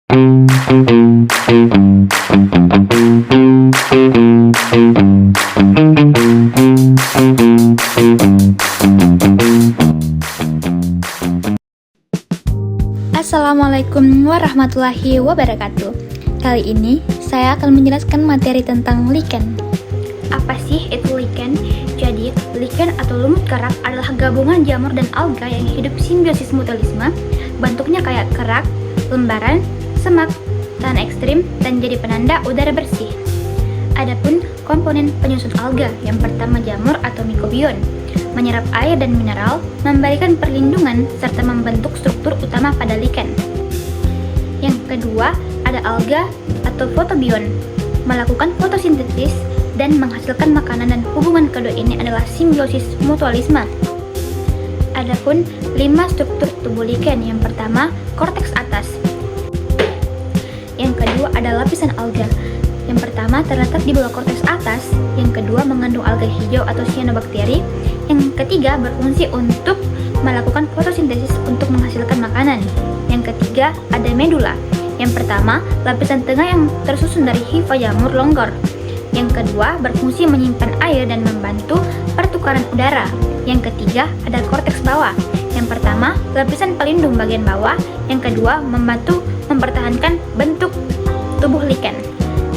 Assalamualaikum warahmatullahi wabarakatuh. Kali ini saya akan menjelaskan materi tentang lichen. Apa sih itu lichen? Jadi, lichen atau lumut kerak adalah gabungan jamur dan alga yang hidup simbiosis mutualisme. Bentuknya kayak kerak, lembaran, semak, tahan ekstrim, dan jadi penanda udara bersih. Adapun komponen penyusun alga, yang pertama jamur atau mikobion, menyerap air dan mineral, memberikan perlindungan, serta membentuk struktur utama pada lichen. Yang kedua, ada alga atau fotobion, melakukan fotosintesis dan menghasilkan makanan, dan hubungan kedua ini adalah simbiosis mutualisme. Adapun 5 struktur tubuh lichen, yang pertama, korteks atas. Yang kedua ada lapisan alga. Yang pertama terletak di bawah korteks atas, yang kedua mengandung alga hijau atau cyanobacteria, yang ketiga berfungsi untuk melakukan fotosintesis untuk menghasilkan makanan. Yang ketiga ada medula. Yang pertama, lapisan tengah yang tersusun dari hifa jamur longgar. Yang kedua, berfungsi menyimpan air dan membantu pertukaran udara. Yang ketiga, ada korteks bawah. Yang pertama, lapisan pelindung bagian bawah. Yang kedua, membantu mempertahankan bentuk tubuh lichen.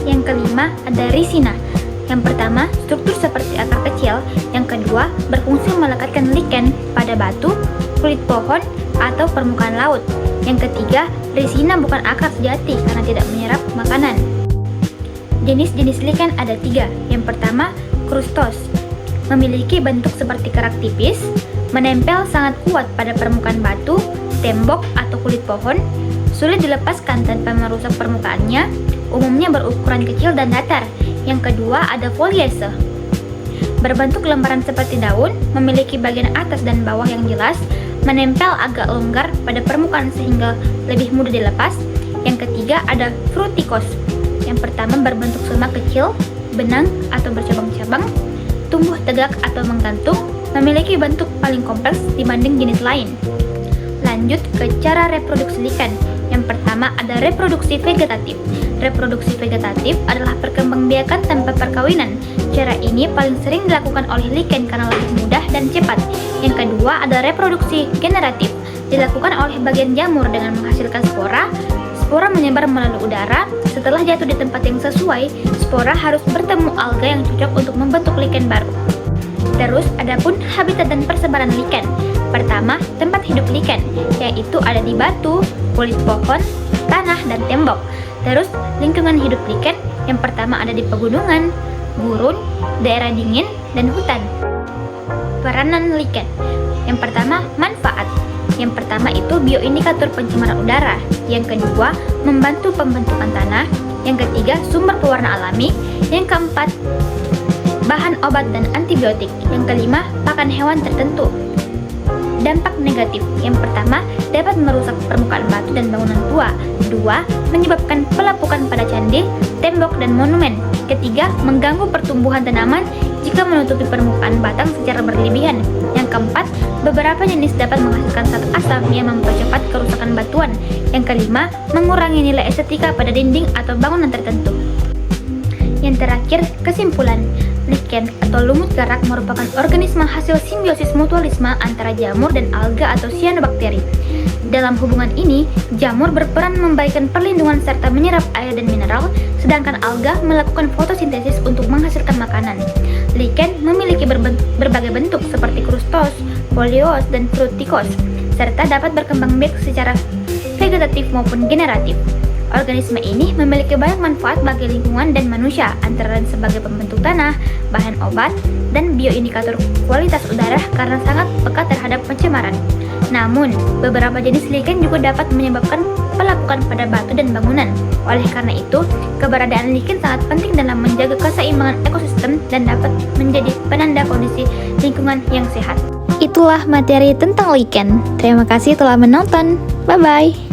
Yang kelima, ada risina. Yang pertama, struktur seperti akar kecil. Yang kedua, berfungsi melekatkan lichen pada batu, kulit pohon, atau permukaan laut. Yang ketiga, risina bukan akar sejati karena tidak menyerap makanan. Jenis-jenis lichen ada 3. Yang pertama, krustos. Memiliki bentuk seperti kerak tipis, menempel sangat kuat pada permukaan batu, tembok, atau kulit pohon, sulit dilepaskan tanpa merusak permukaannya, umumnya berukuran kecil dan datar. Yang kedua ada foliase. Berbentuk lembaran seperti daun, memiliki bagian atas dan bawah yang jelas, menempel agak longgar pada permukaan sehingga lebih mudah dilepas. Yang ketiga ada frutikos. Yang pertama berbentuk semak kecil, benang atau bercabang-cabang, tumbuh tegak atau menggantung, memiliki bentuk paling kompleks dibanding jenis lain. Lanjut ke cara reproduksi lichen. Yang pertama ada reproduksi vegetatif. Reproduksi vegetatif adalah perkembangbiakan tanpa perkawinan. Cara ini paling sering dilakukan oleh lichen karena lebih mudah dan cepat. Yang kedua ada reproduksi generatif. Dilakukan oleh bagian jamur dengan menghasilkan spora. Spora menyebar melalui udara. Setelah jatuh di tempat yang sesuai, spora harus bertemu alga yang cocok untuk membentuk lichen baru. Terus, adapun habitat dan persebaran lichen. Pertama, tempat hidup lichen, yaitu ada di batu, kulit pohon, tanah, dan tembok. Terus, lingkungan hidup lichen yang pertama ada di pegunungan, gurun, daerah dingin, dan hutan. Peranan lichen. Yang pertama, manfaat. Yang pertama itu bioindikator pencemaran udara. Yang kedua, membantu pembentukan tanah. Yang ketiga, sumber pewarna alami. Yang keempat, bahan obat dan antibiotik. Yang kelima, pakan hewan tertentu. Dampak negatif. Yang pertama, dapat merusak permukaan batu dan bangunan tua. Dua, menyebabkan pelapukan pada candi, tembok, dan monumen. Ketiga, mengganggu pertumbuhan tanaman jika menutupi permukaan batang secara berlebihan. Yang keempat, beberapa jenis dapat menghasilkan zat asam yang mempercepat kerusakan batuan. Yang kelima, mengurangi nilai estetika pada dinding atau bangunan tertentu. Yang terakhir, kesimpulan. Lichen atau lumut kerak merupakan organisme hasil simbiosis mutualisme antara jamur dan alga atau cyanobacteria. Dalam hubungan ini, jamur berperan memberikan perlindungan serta menyerap air dan mineral, sedangkan alga melakukan fotosintesis untuk menghasilkan makanan. Lichen memiliki berbagai bentuk seperti krustos, foliose, dan frutikos, serta dapat berkembang biak secara vegetatif maupun generatif. Organisme ini memiliki banyak manfaat bagi lingkungan dan manusia, antara lain sebagai pembentuk tanah, bahan obat, dan bioindikator kualitas udara karena sangat peka terhadap pencemaran. Namun, beberapa jenis lichen juga dapat menyebabkan pelapukan pada batu dan bangunan. Oleh karena itu, keberadaan lichen sangat penting dalam menjaga keseimbangan ekosistem dan dapat menjadi penanda kondisi lingkungan yang sehat. Itulah materi tentang lichen. Terima kasih telah menonton. Bye-bye.